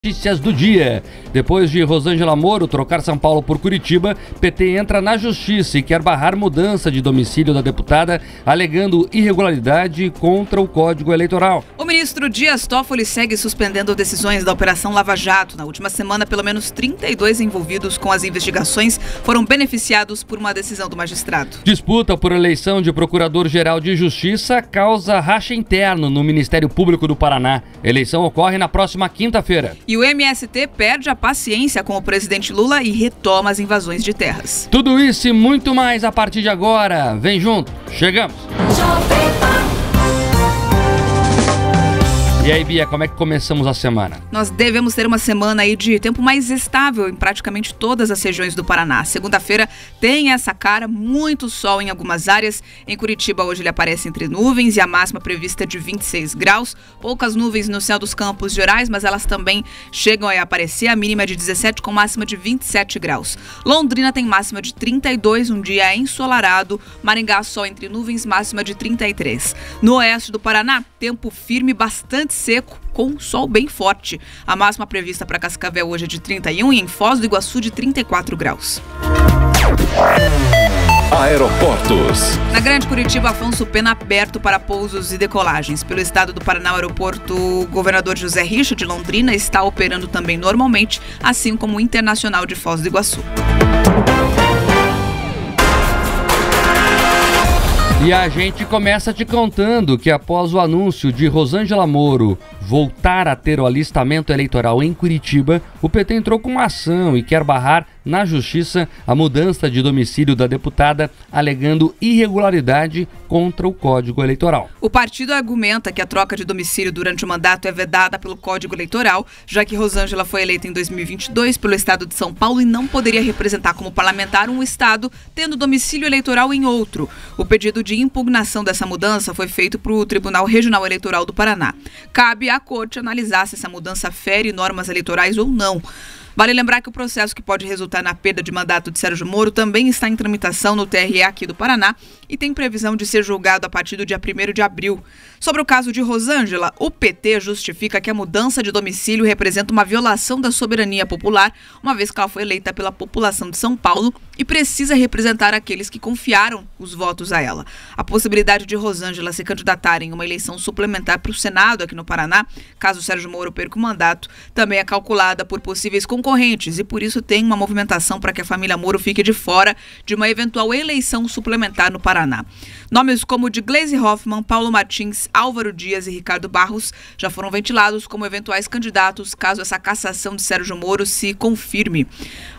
Notícias do dia. Depois de Rosângela Moro trocar São Paulo por Curitiba, PT entra na justiça e quer barrar mudança de domicílio da deputada, alegando irregularidade contra o Código Eleitoral. O ministro Dias Toffoli segue suspendendo decisões da Operação Lava Jato. Na última semana, pelo menos 32 envolvidos com as investigações foram beneficiados por uma decisão do magistrado. Disputa por eleição de Procurador-Geral de Justiça causa racha interno no Ministério Público do Paraná. A eleição ocorre na próxima quinta-feira. E o MST perde a paciência com o presidente Lula e retoma as invasões de terras. Tudo isso e muito mais a partir de agora. Vem junto, chegamos! E aí, Bia, como é que começamos a semana? Nós devemos ter uma semana aí de tempo mais estável em praticamente todas as regiões do Paraná. Segunda-feira tem essa cara, muito sol em algumas áreas. Em Curitiba hoje ele aparece entre nuvens e a máxima prevista de 26 graus. Poucas nuvens no céu dos Campos Gerais, mas elas também chegam a aparecer. A mínima de 17 com máxima de 27 graus. Londrina tem máxima de 32, um dia ensolarado. Maringá sol entre nuvens, máxima de 33. No oeste do Paraná, tempo firme, bastante seco, com sol bem forte. A máxima prevista para Cascavel hoje é de 31 e em Foz do Iguaçu de 34 graus. Aeroportos. Na Grande Curitiba, Afonso Pena aberto para pousos e decolagens. Pelo estado do Paraná, o aeroporto Governador José Richa de Londrina está operando também normalmente, assim como o Internacional de Foz do Iguaçu. E a gente começa te contando que após o anúncio de Rosângela Moro voltar a ter o alistamento eleitoral em Curitiba, o PT entrou com uma ação e quer barrar na justiça a mudança de domicílio da deputada, alegando irregularidade contra o Código Eleitoral. O partido argumenta que a troca de domicílio durante o mandato é vedada pelo Código Eleitoral, já que Rosângela foi eleita em 2022 pelo estado de São Paulo e não poderia representar como parlamentar um estado tendo domicílio eleitoral em outro. O pedido de impugnação dessa mudança foi feito para o Tribunal Regional Eleitoral do Paraná. Cabe à Corte analisar se essa mudança fere normas eleitorais ou não. Vale lembrar que o processo que pode resultar na perda de mandato de Sérgio Moro também está em tramitação no TRE aqui do Paraná e tem previsão de ser julgado a partir do dia 1º de abril. Sobre o caso de Rosângela, o PT justifica que a mudança de domicílio representa uma violação da soberania popular, uma vez que ela foi eleita pela população de São Paulo e precisa representar aqueles que confiaram os votos a ela. A possibilidade de Rosângela se candidatar em uma eleição suplementar para o Senado aqui no Paraná, caso Sérgio Moro perca o mandato, também é calculada por possíveis concorrentes e por isso tem uma movimentação para que a família Moro fique de fora de uma eventual eleição suplementar no Paraná. Nomes como o de Gleisi Hoffmann, Paulo Martins, Álvaro Dias e Ricardo Barros já foram ventilados como eventuais candidatos caso essa cassação de Sérgio Moro se confirme.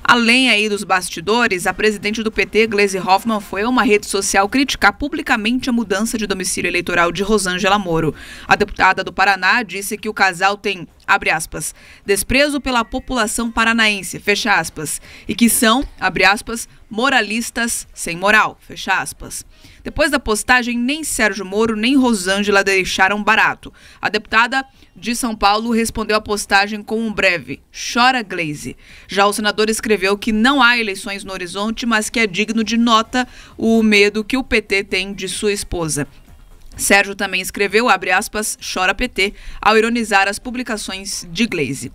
Além aí dos bastidores, a presidente do PT, Gleisi Hoffmann, foi a uma rede social criticar publicamente a mudança de domicílio eleitoral de Rosângela Moro. A deputada do Paraná disse que o casal tem, abre aspas, desprezo pela população paranaense, fecha aspas, e que são, abre aspas, moralistas sem moral, fecha aspas. Depois da postagem, nem Sérgio Moro nem Rosângela deixaram barato. A deputada de São Paulo respondeu à postagem com um breve "chora Gleisi". Já o senador escreveu que não há eleições no horizonte, mas que é digno de nota o medo que o PT tem de sua esposa. Sérgio também escreveu, abre aspas, "chora PT", ao ironizar as publicações de Gleisi.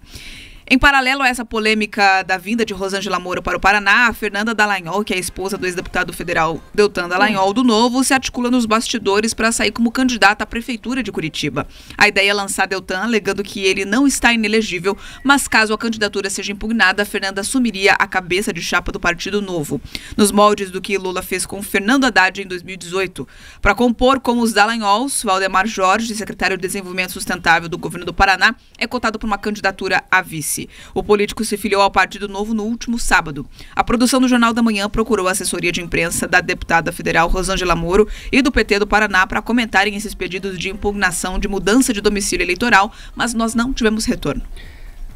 Em paralelo a essa polêmica da vinda de Rosângela Moro para o Paraná, a Fernanda Dallagnol, que é a esposa do ex-deputado federal Deltan Dallagnol do Novo, se articula nos bastidores para sair como candidata à prefeitura de Curitiba. A ideia é lançar Deltan, alegando que ele não está inelegível, mas caso a candidatura seja impugnada, a Fernanda assumiria a cabeça de chapa do Partido Novo, nos moldes do que Lula fez com Fernando Haddad em 2018. Para compor como os Dallagnols, Valdemar Jorge, secretário de Desenvolvimento Sustentável do governo do Paraná, é cotado para uma candidatura a vice. O político se filiou ao Partido Novo no último sábado. A produção do Jornal da Manhã procurou a assessoria de imprensa da deputada federal Rosângela Moro e do PT do Paraná para comentarem esses pedidos de impugnação de mudança de domicílio eleitoral, mas nós não tivemos retorno.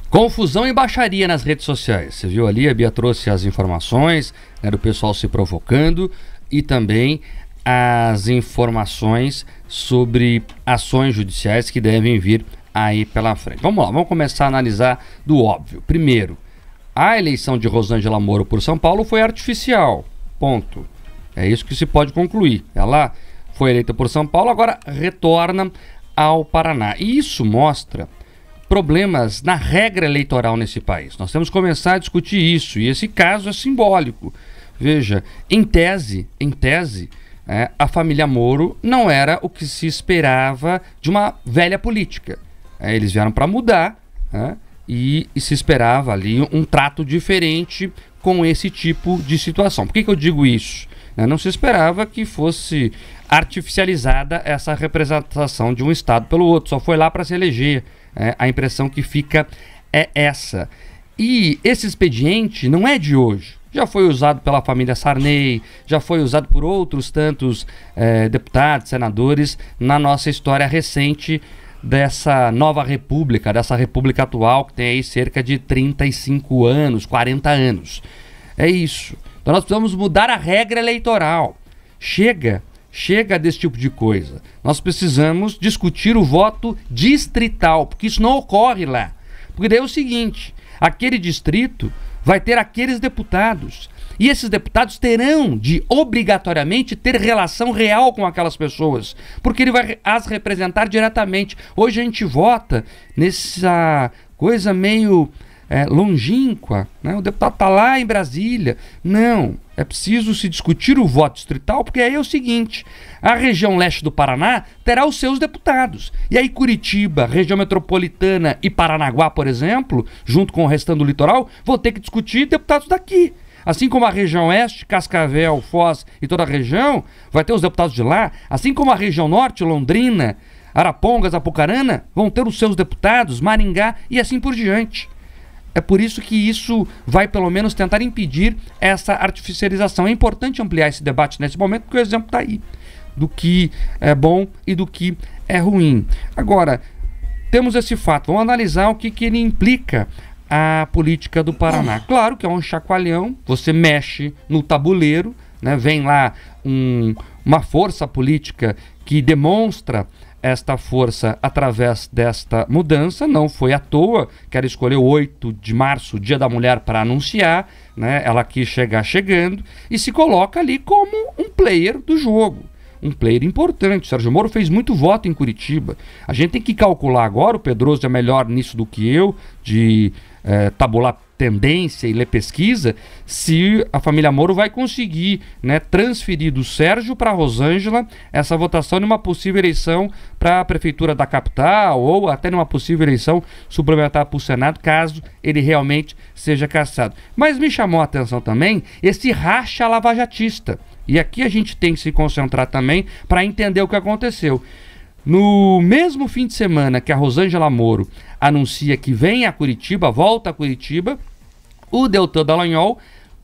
Confusão e baixaria nas redes sociais. Você viu ali, a Bia trouxe as informações, do pessoal se provocando e também as informações sobre ações judiciais que devem vir aí pela frente. Vamos lá, vamos começar a analisar do óbvio. Primeiro, a eleição de Rosângela Moro por São Paulo foi artificial, ponto. É isso que se pode concluir. Ela foi eleita por São Paulo, agora retorna ao Paraná. E isso mostra problemas na regra eleitoral nesse país. Nós temos que começar a discutir isso, e esse caso é simbólico. Veja, em tese, a família Moro não era o que se esperava de uma velha política. Eles vieram para mudar, e se esperava ali um trato diferente com esse tipo de situação. Por que eu digo isso? Não se esperava que fosse artificializada essa representação de um Estado pelo outro, só foi lá para se eleger. A impressão que fica é essa. E esse expediente não é de hoje. Já foi usado pela família Sarney, já foi usado por outros tantos deputados, senadores na nossa história recente dessa nova república, dessa república atual que tem aí cerca de 35 anos, 40 anos. É isso. Então nós precisamos mudar a regra eleitoral. Chega desse tipo de coisa. Nós precisamos discutir o voto distrital, porque isso não ocorre lá. Porque daí é o seguinte, aquele distrito vai ter aqueles deputados, e esses deputados terão de obrigatoriamente ter relação real com aquelas pessoas, porque ele vai as representar diretamente. Hoje a gente vota nessa coisa meio longínqua, né? O deputado está lá em Brasília. Não, é preciso se discutir o voto distrital, porque aí é o seguinte, a região leste do Paraná terá os seus deputados, e aí Curitiba, região metropolitana e Paranaguá, por exemplo, junto com o restante do litoral, vão ter que discutir deputados daqui. Assim como a região oeste, Cascavel, Foz e toda a região, vai ter os deputados de lá, assim como a região norte, Londrina, Arapongas, Apucarana, vão ter os seus deputados, Maringá e assim por diante. É por isso que isso vai pelo menos tentar impedir essa artificialização. É importante ampliar esse debate nesse momento, porque o exemplo está aí, do que é bom e do que é ruim. Agora, temos esse fato, vamos analisar o que ele implica a política do Paraná. Claro que é um chacoalhão, você mexe no tabuleiro, né? Vem lá uma força política que demonstra esta força através desta mudança. Não foi à toa que ela escolheu 8 de março, Dia da Mulher, para anunciar, né? Ela quis chegar chegando e se coloca ali como um player do jogo, um player importante. O Sérgio Moro fez muito voto em Curitiba. A gente tem que calcular agora, o Pedroso é melhor nisso do que eu, de tabular tendência e ler pesquisa, se a família Moro vai conseguir, né, transferir do Sérgio para a Rosângela essa votação numa possível eleição para a prefeitura da capital, ou até numa possível eleição suplementar para o Senado, caso ele realmente seja cassado. Mas me chamou a atenção também esse racha lavajatista, e aqui a gente tem que se concentrar também para entender o que aconteceu. No mesmo fim de semana que a Rosângela Moro anuncia que vem a Curitiba, volta a Curitiba, o Deltan Dallagnol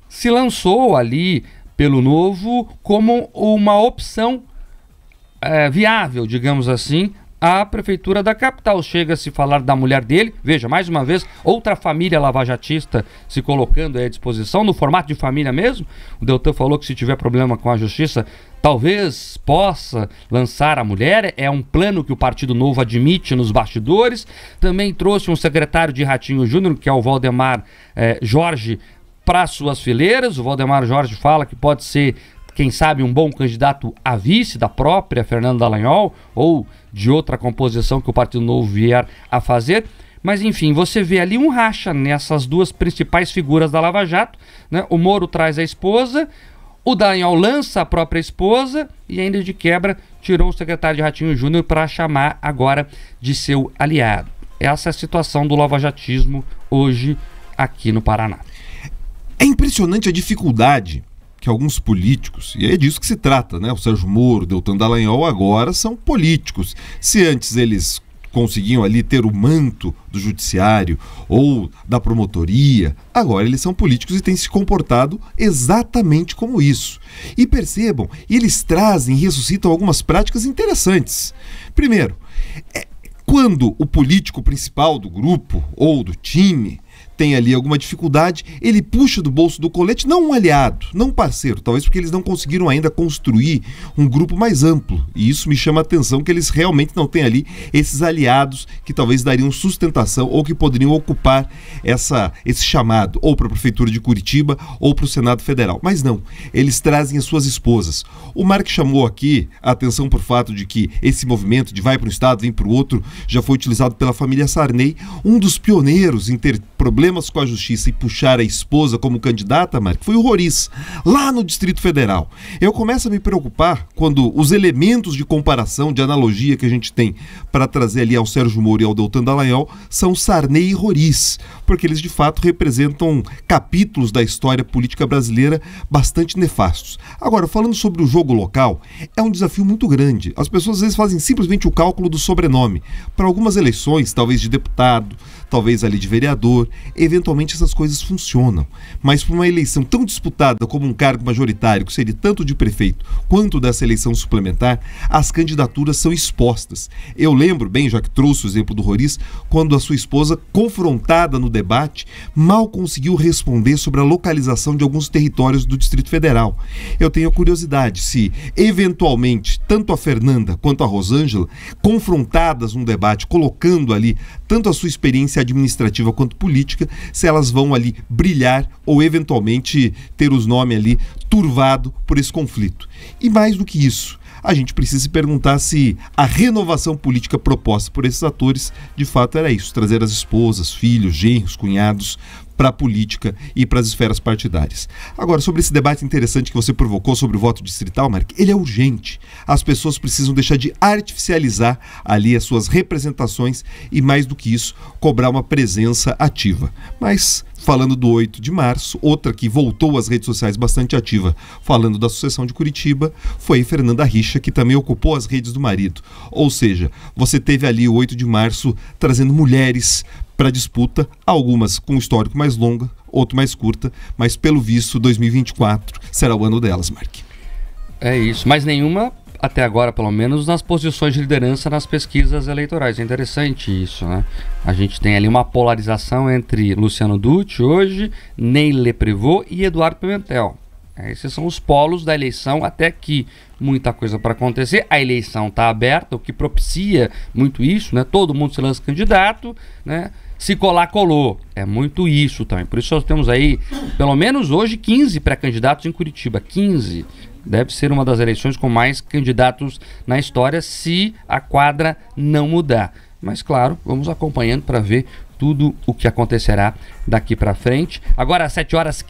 se lançou ali pelo Novo como uma opção viável, digamos assim, à prefeitura da capital. Chega a se falar da mulher dele, veja, mais uma vez, outra família lavajatista se colocando à disposição, no formato de família mesmo. O Deltan falou que se tiver problema com a justiça, talvez possa lançar a mulher, é um plano que o Partido Novo admite nos bastidores. Também trouxe um secretário de Ratinho Júnior, que é o Valdemar Jorge, para suas fileiras. O Valdemar Jorge fala que pode ser, quem sabe, um bom candidato a vice da própria Fernanda Dallagnol, ou de outra composição que o Partido Novo vier a fazer. Mas enfim, você vê ali um racha nessas duas principais figuras da Lava Jato, né? O Moro traz a esposa, o Dallagnol lança a própria esposa e ainda de quebra tirou o secretário de Ratinho Júnior para chamar agora de seu aliado. Essa é a situação do lavajatismo hoje aqui no Paraná. É impressionante a dificuldade que alguns políticos, e é disso que se trata, né? O Sérgio Moro, Deltan Dallagnol agora são políticos. Se antes eles conseguiam ali ter o manto do judiciário ou da promotoria, agora eles são políticos e têm se comportado exatamente como isso. E percebam, eles trazem e ressuscitam algumas práticas interessantes. Primeiro, quando o político principal do grupo ou do time tem ali alguma dificuldade, ele puxa do bolso do colete, não um aliado, não um parceiro, talvez porque eles não conseguiram ainda construir um grupo mais amplo. E isso me chama a atenção, que eles realmente não têm ali esses aliados que talvez dariam sustentação ou que poderiam ocupar esse chamado, ou para a Prefeitura de Curitiba ou para o Senado Federal. Mas não, eles trazem as suas esposas. O Mark chamou aqui a atenção por fato de que esse movimento de vai para um estado, vem para o outro, já foi utilizado pela família Sarney, um dos pioneiros em ter problemas com a justiça e puxar a esposa como candidata, Mark, foi o Roriz, lá no Distrito Federal. Eu começo a me preocupar quando os elementos de comparação, de analogia que a gente tem para trazer ali ao Sérgio Moro e ao Deltan Dallagnol são Sarney e Roriz, porque eles de fato representam capítulos da história política brasileira bastante nefastos. Agora, falando sobre o jogo local, é um desafio muito grande. As pessoas às vezes fazem simplesmente o cálculo do sobrenome. Para algumas eleições, talvez de deputado, talvez ali de vereador, eventualmente essas coisas funcionam. Mas para uma eleição tão disputada como um cargo majoritário, que seria tanto de prefeito quanto dessa eleição suplementar, as candidaturas são expostas. Eu lembro bem, já que trouxe o exemplo do Roriz, quando a sua esposa, confrontada no debate, mal conseguiu responder sobre a localização de alguns territórios do Distrito Federal. Eu tenho a curiosidade se, eventualmente, tanto a Fernanda quanto a Rosângela, confrontadas num debate, colocando ali tanto a sua experiência administrativa quanto política, se elas vão ali brilhar ou eventualmente ter os nomes ali turvado por esse conflito. E mais do que isso, a gente precisa se perguntar se a renovação política proposta por esses atores de fato era isso, trazer as esposas, filhos, genros, cunhados para a política e para as esferas partidárias. Agora, sobre esse debate interessante que você provocou sobre o voto distrital, Mark, ele é urgente. As pessoas precisam deixar de artificializar ali as suas representações e, mais do que isso, cobrar uma presença ativa. Mas, falando do 8 de março, outra que voltou às redes sociais bastante ativa, falando da sucessão de Curitiba, foi Fernanda Richa, que também ocupou as redes do marido. Ou seja, você teve ali o 8 de março trazendo mulheres para disputa, algumas com um histórico mais longo, outro mais curta, mas pelo visto 2024 será o ano delas, Mark. É isso, mas nenhuma até agora, pelo menos, nas posições de liderança nas pesquisas eleitorais. É interessante isso, né? A gente tem ali uma polarização entre Luciano Dutti hoje, Ney Leprevot e Eduardo Pimentel. Esses são os polos da eleição, até que muita coisa para acontecer. A eleição está aberta, o que propicia muito isso, né? Todo mundo se lança candidato, né? Se colar, colou. É muito isso também. Por isso nós temos aí, pelo menos hoje, 15 pré-candidatos em Curitiba. 15. Deve ser uma das eleições com mais candidatos na história, se a quadra não mudar. Mas claro, vamos acompanhando para ver tudo o que acontecerá daqui para frente. Agora às 7h15.